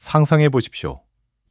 상상해 보십시오.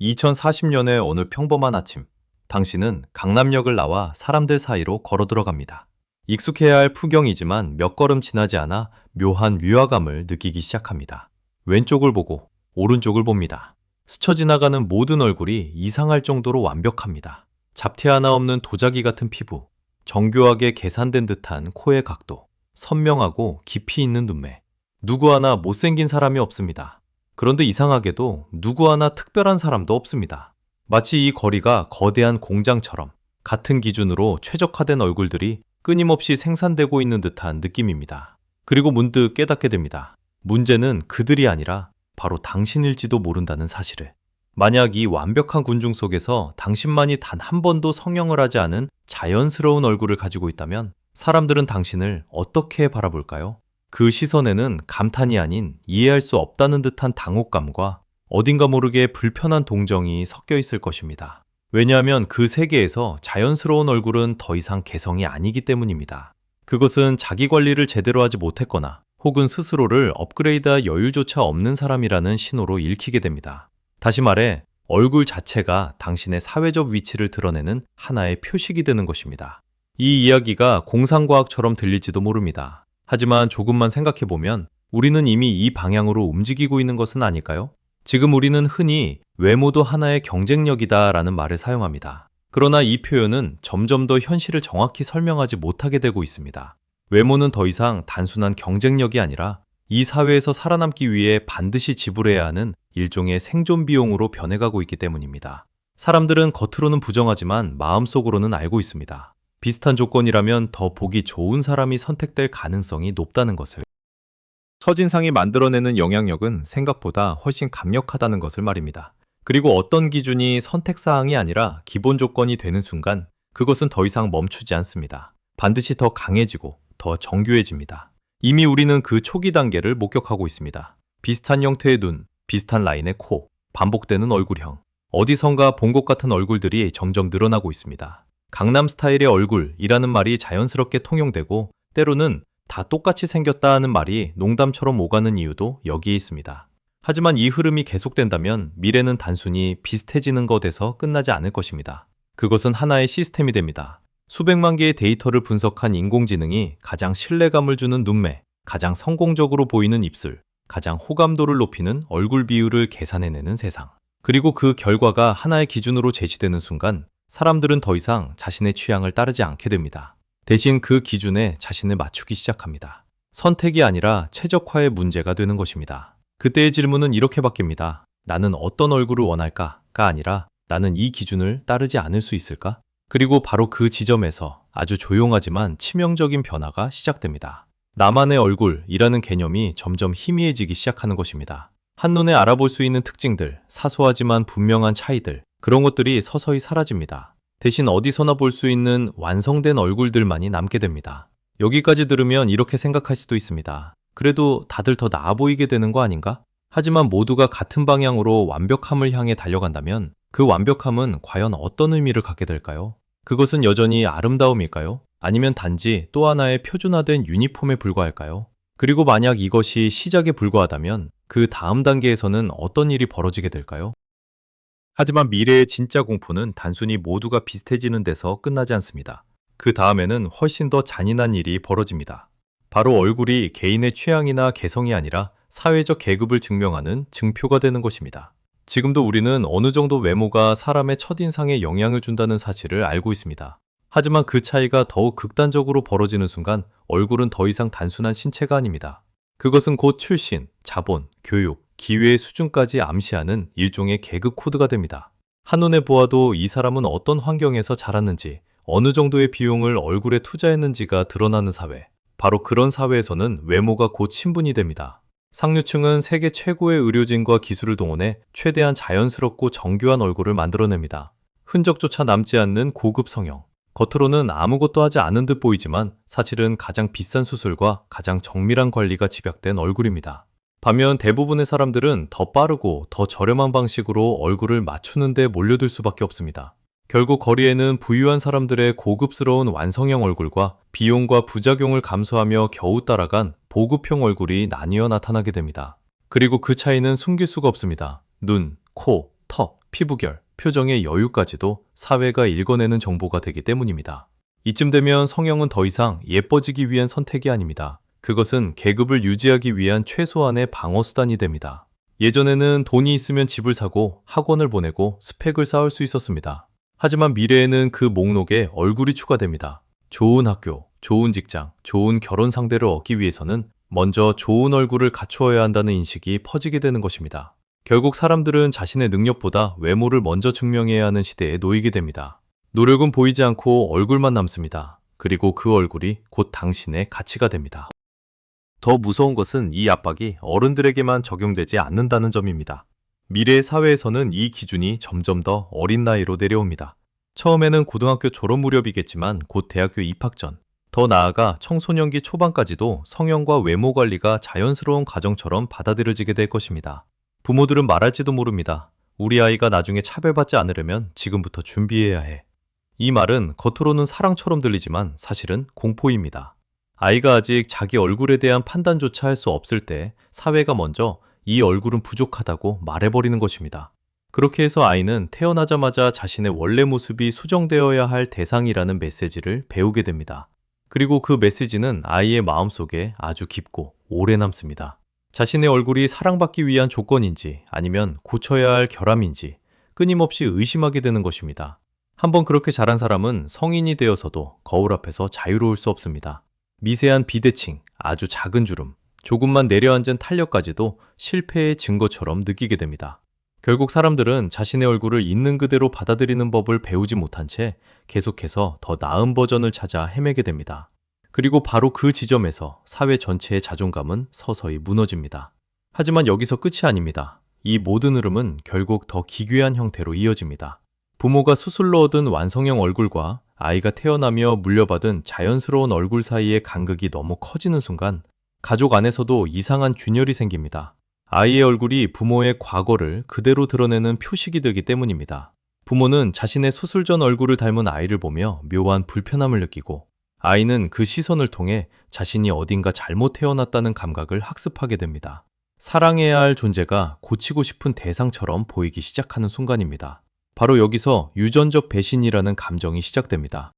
2040년의 어느 평범한 아침, 당신은 강남역을 나와 사람들 사이로 걸어 들어갑니다. 익숙해야 할 풍경이지만 몇 걸음 지나지 않아 묘한 위화감을 느끼기 시작합니다. 왼쪽을 보고 오른쪽을 봅니다. 스쳐 지나가는 모든 얼굴이 이상할 정도로 완벽합니다. 잡티 하나 없는 도자기 같은 피부, 정교하게 계산된 듯한 코의 각도, 선명하고 깊이 있는 눈매. 누구 하나 못생긴 사람이 없습니다. 그런데 이상하게도 누구 하나 특별한 사람도 없습니다. 마치 이 거리가 거대한 공장처럼 같은 기준으로 최적화된 얼굴들이 끊임없이 생산되고 있는 듯한 느낌입니다. 그리고 문득 깨닫게 됩니다. 문제는 그들이 아니라 바로 당신일지도 모른다는 사실을. 만약 이 완벽한 군중 속에서 당신만이 단 한 번도 성형을 하지 않은 자연스러운 얼굴을 가지고 있다면 사람들은 당신을 어떻게 바라볼까요? 그 시선에는 감탄이 아닌 이해할 수 없다는 듯한 당혹감과 어딘가 모르게 불편한 동정이 섞여 있을 것입니다. 왜냐하면 그 세계에서 자연스러운 얼굴은 더 이상 개성이 아니기 때문입니다. 그것은 자기 관리를 제대로 하지 못했거나 혹은 스스로를 업그레이드할 여유조차 없는 사람이라는 신호로 읽히게 됩니다. 다시 말해, 얼굴 자체가 당신의 사회적 위치를 드러내는 하나의 표식이 되는 것입니다. 이 이야기가 공상과학처럼 들릴지도 모릅니다. 하지만 조금만 생각해보면 우리는 이미 이 방향으로 움직이고 있는 것은 아닐까요? 지금 우리는 흔히 외모도 하나의 경쟁력이다 라는 말을 사용합니다. 그러나 이 표현은 점점 더 현실을 정확히 설명하지 못하게 되고 있습니다. 외모는 더 이상 단순한 경쟁력이 아니라 이 사회에서 살아남기 위해 반드시 지불해야 하는 일종의 생존 비용으로 변해가고 있기 때문입니다. 사람들은 겉으로는 부정하지만 마음속으로는 알고 있습니다. 비슷한 조건이라면 더 보기 좋은 사람이 선택될 가능성이 높다는 것을. 첫인상이 만들어내는 영향력은 생각보다 훨씬 강력하다는 것을 말입니다. 그리고 어떤 기준이 선택사항이 아니라 기본 조건이 되는 순간 그것은 더 이상 멈추지 않습니다. 반드시 더 강해지고 더 정교해집니다. 이미 우리는 그 초기 단계를 목격하고 있습니다. 비슷한 형태의 눈, 비슷한 라인의 코, 반복되는 얼굴형, 어디선가 본 것 같은 얼굴들이 점점 늘어나고 있습니다. 강남 스타일의 얼굴이라는 말이 자연스럽게 통용되고 때로는 다 똑같이 생겼다 하는 말이 농담처럼 오가는 이유도 여기에 있습니다. 하지만 이 흐름이 계속된다면 미래는 단순히 비슷해지는 것에서 끝나지 않을 것입니다. 그것은 하나의 시스템이 됩니다. 수백만 개의 데이터를 분석한 인공지능이 가장 신뢰감을 주는 눈매, 가장 성공적으로 보이는 입술, 가장 호감도를 높이는 얼굴 비율을 계산해내는 세상. 그리고 그 결과가 하나의 기준으로 제시되는 순간 사람들은 더 이상 자신의 취향을 따르지 않게 됩니다. 대신 그 기준에 자신을 맞추기 시작합니다. 선택이 아니라 최적화의 문제가 되는 것입니다. 그때의 질문은 이렇게 바뀝니다. 나는 어떤 얼굴을 원할까?가 아니라 나는 이 기준을 따르지 않을 수 있을까? 그리고 바로 그 지점에서 아주 조용하지만 치명적인 변화가 시작됩니다. 나만의 얼굴이라는 개념이 점점 희미해지기 시작하는 것입니다. 한눈에 알아볼 수 있는 특징들, 사소하지만 분명한 차이들, 그런 것들이 서서히 사라집니다. 대신 어디서나 볼 수 있는 완성된 얼굴들만이 남게 됩니다. 여기까지 들으면 이렇게 생각할 수도 있습니다. 그래도 다들 더 나아 보이게 되는 거 아닌가? 하지만 모두가 같은 방향으로 완벽함을 향해 달려간다면 그 완벽함은 과연 어떤 의미를 갖게 될까요? 그것은 여전히 아름다움일까요? 아니면 단지 또 하나의 표준화된 유니폼에 불과할까요? 그리고 만약 이것이 시작에 불과하다면 그 다음 단계에서는 어떤 일이 벌어지게 될까요? 하지만 미래의 진짜 공포는 단순히 모두가 비슷해지는 데서 끝나지 않습니다. 그 다음에는 훨씬 더 잔인한 일이 벌어집니다. 바로 얼굴이 개인의 취향이나 개성이 아니라 사회적 계급을 증명하는 증표가 되는 것입니다. 지금도 우리는 어느 정도 외모가 사람의 첫인상에 영향을 준다는 사실을 알고 있습니다. 하지만 그 차이가 더욱 극단적으로 벌어지는 순간 얼굴은 더 이상 단순한 신체가 아닙니다. 그것은 곧 출신, 자본, 교육, 기회의 수준까지 암시하는 일종의 계급 코드가 됩니다. 한눈에 보아도 이 사람은 어떤 환경에서 자랐는지, 어느 정도의 비용을 얼굴에 투자했는지가 드러나는 사회. 바로 그런 사회에서는 외모가 곧 신분이 됩니다. 상류층은 세계 최고의 의료진과 기술을 동원해 최대한 자연스럽고 정교한 얼굴을 만들어냅니다. 흔적조차 남지 않는 고급 성형. 겉으로는 아무것도 하지 않은 듯 보이지만 사실은 가장 비싼 수술과 가장 정밀한 관리가 집약된 얼굴입니다. 반면 대부분의 사람들은 더 빠르고 더 저렴한 방식으로 얼굴을 맞추는 데 몰려들 수밖에 없습니다. 결국 거리에는 부유한 사람들의 고급스러운 완성형 얼굴과 비용과 부작용을 감수하며 겨우 따라간 보급형 얼굴이 나뉘어 나타나게 됩니다. 그리고 그 차이는 숨길 수가 없습니다. 눈, 코, 턱, 피부결, 표정의 여유까지도 사회가 읽어내는 정보가 되기 때문입니다. 이쯤 되면 성형은 더 이상 예뻐지기 위한 선택이 아닙니다. 그것은 계급을 유지하기 위한 최소한의 방어수단이 됩니다. 예전에는 돈이 있으면 집을 사고 학원을 보내고 스펙을 쌓을 수 있었습니다. 하지만 미래에는 그 목록에 얼굴이 추가됩니다. 좋은 학교, 좋은 직장, 좋은 결혼 상대를 얻기 위해서는 먼저 좋은 얼굴을 갖추어야 한다는 인식이 퍼지게 되는 것입니다. 결국 사람들은 자신의 능력보다 외모를 먼저 증명해야 하는 시대에 놓이게 됩니다. 노력은 보이지 않고 얼굴만 남습니다. 그리고 그 얼굴이 곧 당신의 가치가 됩니다. 더 무서운 것은 이 압박이 어른들에게만 적용되지 않는다는 점입니다. 미래의 사회에서는 이 기준이 점점 더 어린 나이로 내려옵니다. 처음에는 고등학교 졸업 무렵이겠지만 곧 대학교 입학 전, 더 나아가 청소년기 초반까지도 성형과 외모 관리가 자연스러운 과정처럼 받아들여지게 될 것입니다. 부모들은 말할지도 모릅니다. 우리 아이가 나중에 차별받지 않으려면 지금부터 준비해야 해. 이 말은 겉으로는 사랑처럼 들리지만 사실은 공포입니다. 아이가 아직 자기 얼굴에 대한 판단조차 할 수 없을 때 사회가 먼저 이 얼굴은 부족하다고 말해버리는 것입니다. 그렇게 해서 아이는 태어나자마자 자신의 원래 모습이 수정되어야 할 대상이라는 메시지를 배우게 됩니다. 그리고 그 메시지는 아이의 마음속에 아주 깊고 오래 남습니다. 자신의 얼굴이 사랑받기 위한 조건인지 아니면 고쳐야 할 결함인지 끊임없이 의심하게 되는 것입니다. 한번 그렇게 자란 사람은 성인이 되어서도 거울 앞에서 자유로울 수 없습니다. 미세한 비대칭, 아주 작은 주름, 조금만 내려앉은 탄력까지도 실패의 증거처럼 느끼게 됩니다. 결국 사람들은 자신의 얼굴을 있는 그대로 받아들이는 법을 배우지 못한 채 계속해서 더 나은 버전을 찾아 헤매게 됩니다. 그리고 바로 그 지점에서 사회 전체의 자존감은 서서히 무너집니다. 하지만 여기서 끝이 아닙니다. 이 모든 흐름은 결국 더 기괴한 형태로 이어집니다. 부모가 수술로 얻은 완성형 얼굴과 아이가 태어나며 물려받은 자연스러운 얼굴 사이의 간극이 너무 커지는 순간 가족 안에서도 이상한 균열이 생깁니다. 아이의 얼굴이 부모의 과거를 그대로 드러내는 표식이 되기 때문입니다. 부모는 자신의 수술 전 얼굴을 닮은 아이를 보며 묘한 불편함을 느끼고 아이는 그 시선을 통해 자신이 어딘가 잘못 태어났다는 감각을 학습하게 됩니다. 사랑해야 할 존재가 고치고 싶은 대상처럼 보이기 시작하는 순간입니다. 바로 여기서 유전적 배신이라는 감정이 시작됩니다.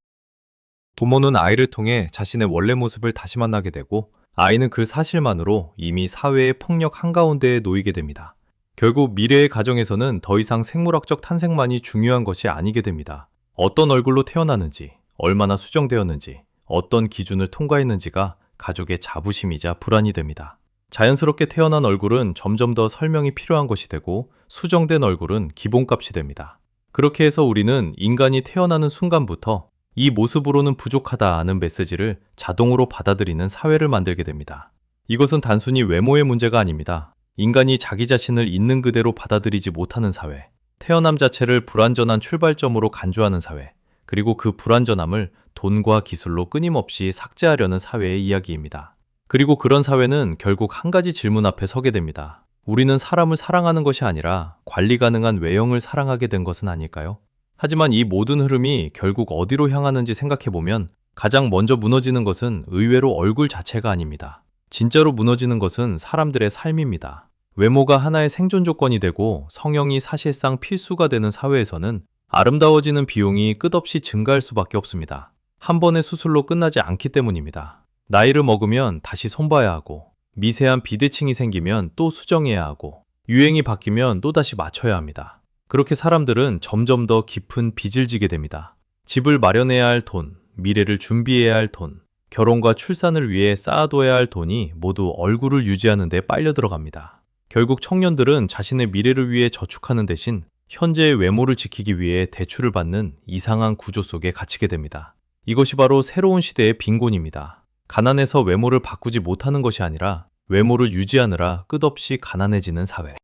부모는 아이를 통해 자신의 원래 모습을 다시 만나게 되고 아이는 그 사실만으로 이미 사회의 폭력 한가운데에 놓이게 됩니다. 결국 미래의 가정에서는 더 이상 생물학적 탄생만이 중요한 것이 아니게 됩니다. 어떤 얼굴로 태어나는지, 얼마나 수정되었는지, 어떤 기준을 통과했는지가 가족의 자부심이자 불안이 됩니다. 자연스럽게 태어난 얼굴은 점점 더 설명이 필요한 것이 되고 수정된 얼굴은 기본값이 됩니다. 그렇게 해서 우리는 인간이 태어나는 순간부터 이 모습으로는 부족하다는 메시지를 자동으로 받아들이는 사회를 만들게 됩니다. 이것은 단순히 외모의 문제가 아닙니다. 인간이 자기 자신을 있는 그대로 받아들이지 못하는 사회, 태어남 자체를 불완전한 출발점으로 간주하는 사회, 그리고 그 불완전함을 돈과 기술로 끊임없이 삭제하려는 사회의 이야기입니다. 그리고 그런 사회는 결국 한 가지 질문 앞에 서게 됩니다. 우리는 사람을 사랑하는 것이 아니라 관리 가능한 외형을 사랑하게 된 것은 아닐까요? 하지만 이 모든 흐름이 결국 어디로 향하는지 생각해보면 가장 먼저 무너지는 것은 의외로 얼굴 자체가 아닙니다. 진짜로 무너지는 것은 사람들의 삶입니다. 외모가 하나의 생존 조건이 되고 성형이 사실상 필수가 되는 사회에서는 아름다워지는 비용이 끝없이 증가할 수밖에 없습니다. 한 번의 수술로 끝나지 않기 때문입니다. 나이를 먹으면 다시 손봐야 하고 미세한 비대칭이 생기면 또 수정해야 하고 유행이 바뀌면 또다시 맞춰야 합니다. 그렇게 사람들은 점점 더 깊은 빚을 지게 됩니다. 집을 마련해야 할 돈, 미래를 준비해야 할 돈, 결혼과 출산을 위해 쌓아둬야 할 돈이 모두 얼굴을 유지하는 데 빨려 들어갑니다. 결국 청년들은 자신의 미래를 위해 저축하는 대신 현재의 외모를 지키기 위해 대출을 받는 이상한 구조 속에 갇히게 됩니다. 이것이 바로 새로운 시대의 빈곤입니다. 가난해서 외모를 바꾸지 못하는 것이 아니라 외모를 유지하느라 끝없이 가난해지는 사회.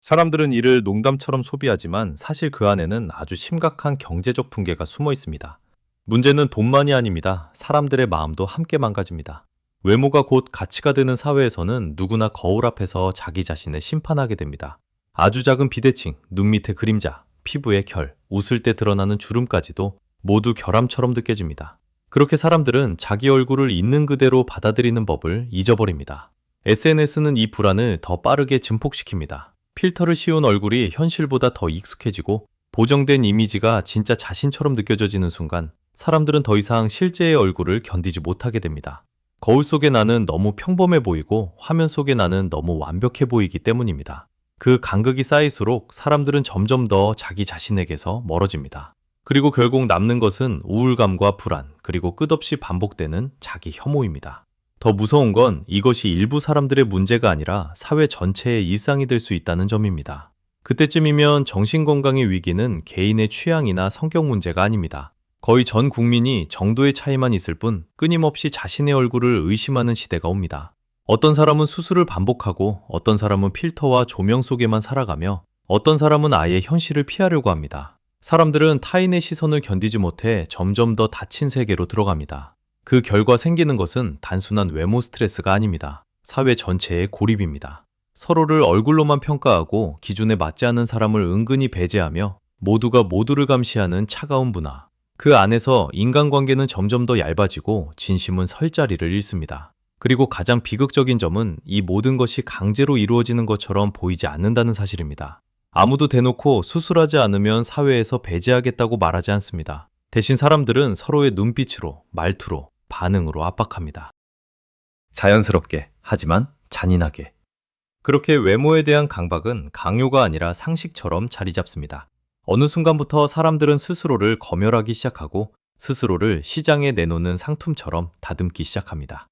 사람들은 이를 농담처럼 소비하지만 사실 그 안에는 아주 심각한 경제적 붕괴가 숨어 있습니다. 문제는 돈만이 아닙니다. 사람들의 마음도 함께 망가집니다. 외모가 곧 가치가 되는 사회에서는 누구나 거울 앞에서 자기 자신을 심판하게 됩니다. 아주 작은 비대칭, 눈 밑의 그림자, 피부의 결, 웃을 때 드러나는 주름까지도 모두 결함처럼 느껴집니다. 그렇게 사람들은 자기 얼굴을 있는 그대로 받아들이는 법을 잊어버립니다. SNS는 이 불안을 더 빠르게 증폭시킵니다. 필터를 씌운 얼굴이 현실보다 더 익숙해지고 보정된 이미지가 진짜 자신처럼 느껴져지는 순간 사람들은 더 이상 실제의 얼굴을 견디지 못하게 됩니다. 거울 속의 나는 너무 평범해 보이고 화면 속의 나는 너무 완벽해 보이기 때문입니다. 그 간극이 쌓일수록 사람들은 점점 더 자기 자신에게서 멀어집니다. 그리고 결국 남는 것은 우울감과 불안, 그리고 끝없이 반복되는 자기 혐오입니다. 더 무서운 건 이것이 일부 사람들의 문제가 아니라 사회 전체의 일상이 될 수 있다는 점입니다. 그때쯤이면 정신건강의 위기는 개인의 취향이나 성격 문제가 아닙니다. 거의 전 국민이 정도의 차이만 있을 뿐 끊임없이 자신의 얼굴을 의심하는 시대가 옵니다. 어떤 사람은 수술을 반복하고 어떤 사람은 필터와 조명 속에만 살아가며 어떤 사람은 아예 현실을 피하려고 합니다. 사람들은 타인의 시선을 견디지 못해 점점 더 닫힌 세계로 들어갑니다. 그 결과 생기는 것은 단순한 외모 스트레스가 아닙니다. 사회 전체의 고립입니다. 서로를 얼굴로만 평가하고 기준에 맞지 않는 사람을 은근히 배제하며 모두가 모두를 감시하는 차가운 문화. 그 안에서 인간관계는 점점 더 얇아지고 진심은 설 자리를 잃습니다. 그리고 가장 비극적인 점은 이 모든 것이 강제로 이루어지는 것처럼 보이지 않는다는 사실입니다. 아무도 대놓고 수술하지 않으면 사회에서 배제하겠다고 말하지 않습니다. 대신 사람들은 서로의 눈빛으로, 말투로, 반응으로 압박합니다. 자연스럽게, 하지만 잔인하게. 그렇게 외모에 대한 강박은 강요가 아니라 상식처럼 자리 잡습니다. 어느 순간부터 사람들은 스스로를 검열하기 시작하고 스스로를 시장에 내놓는 상품처럼 다듬기 시작합니다.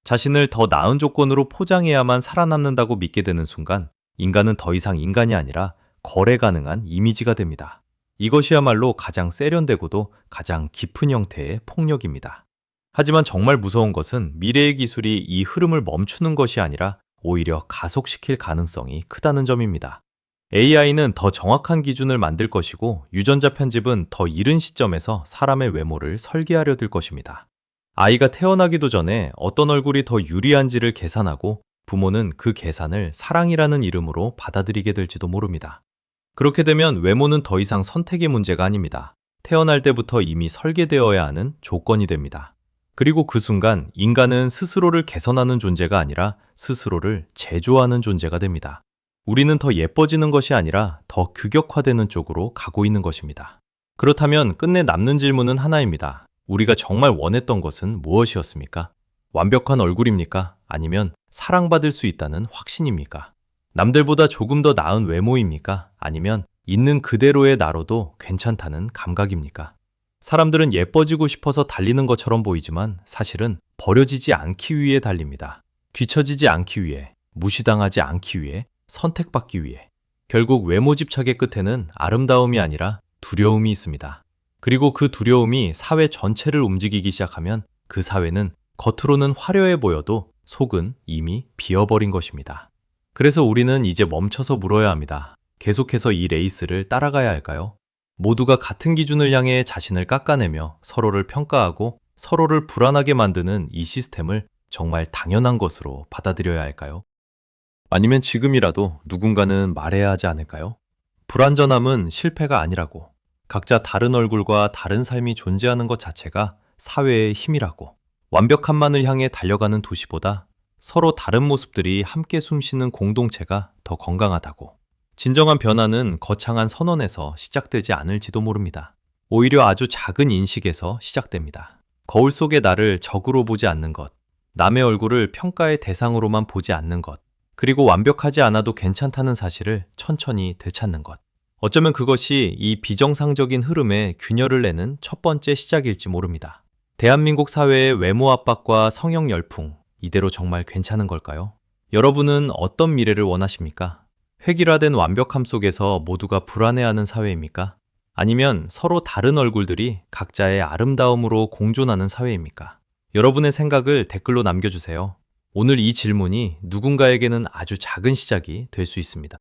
자신을 더 나은 조건으로 포장해야만 살아남는다고 믿게 되는 순간 인간은 더 이상 인간이 아니라 거래 가능한 이미지가 됩니다. 이것이야말로 가장 세련되고도 가장 깊은 형태의 폭력입니다. 하지만 정말 무서운 것은 미래의 기술이 이 흐름을 멈추는 것이 아니라 오히려 가속시킬 가능성이 크다는 점입니다. AI는 더 정확한 기준을 만들 것이고 유전자 편집은 더 이른 시점에서 사람의 외모를 설계하려 들 것입니다. 아이가 태어나기도 전에 어떤 얼굴이 더 유리한지를 계산하고 부모는 그 계산을 사랑이라는 이름으로 받아들이게 될지도 모릅니다. 그렇게 되면 외모는 더 이상 선택의 문제가 아닙니다. 태어날 때부터 이미 설계되어야 하는 조건이 됩니다. 그리고 그 순간 인간은 스스로를 개선하는 존재가 아니라 스스로를 제조하는 존재가 됩니다. 우리는 더 예뻐지는 것이 아니라 더 규격화되는 쪽으로 가고 있는 것입니다. 그렇다면 끝내 남는 질문은 하나입니다. 우리가 정말 원했던 것은 무엇이었습니까? 완벽한 얼굴입니까? 아니면 사랑받을 수 있다는 확신입니까? 남들보다 조금 더 나은 외모입니까? 아니면 있는 그대로의 나로도 괜찮다는 감각입니까? 사람들은 예뻐지고 싶어서 달리는 것처럼 보이지만 사실은 버려지지 않기 위해 달립니다. 뒤처지지 않기 위해, 무시당하지 않기 위해, 선택받기 위해. 결국 외모 집착의 끝에는 아름다움이 아니라 두려움이 있습니다. 그리고 그 두려움이 사회 전체를 움직이기 시작하면 그 사회는 겉으로는 화려해 보여도 속은 이미 비어버린 것입니다. 그래서 우리는 이제 멈춰서 물어야 합니다. 계속해서 이 레이스를 따라가야 할까요? 모두가 같은 기준을 향해 자신을 깎아내며 서로를 평가하고 서로를 불안하게 만드는 이 시스템을 정말 당연한 것으로 받아들여야 할까요? 아니면 지금이라도 누군가는 말해야 하지 않을까요? 불완전함은 실패가 아니라고. 각자 다른 얼굴과 다른 삶이 존재하는 것 자체가 사회의 힘이라고. 완벽함만을 향해 달려가는 도시보다 서로 다른 모습들이 함께 숨쉬는 공동체가 더 건강하다고. 진정한 변화는 거창한 선언에서 시작되지 않을지도 모릅니다. 오히려 아주 작은 인식에서 시작됩니다. 거울 속의 나를 적으로 보지 않는 것, 남의 얼굴을 평가의 대상으로만 보지 않는 것, 그리고 완벽하지 않아도 괜찮다는 사실을 천천히 되찾는 것. 어쩌면 그것이 이 비정상적인 흐름에 균열을 내는 첫 번째 시작일지 모릅니다. 대한민국 사회의 외모 압박과 성형 열풍, 이대로 정말 괜찮은 걸까요? 여러분은 어떤 미래를 원하십니까? 획일화된 완벽함 속에서 모두가 불안해하는 사회입니까? 아니면 서로 다른 얼굴들이 각자의 아름다움으로 공존하는 사회입니까? 여러분의 생각을 댓글로 남겨주세요. 오늘 이 질문이 누군가에게는 아주 작은 시작이 될 수 있습니다.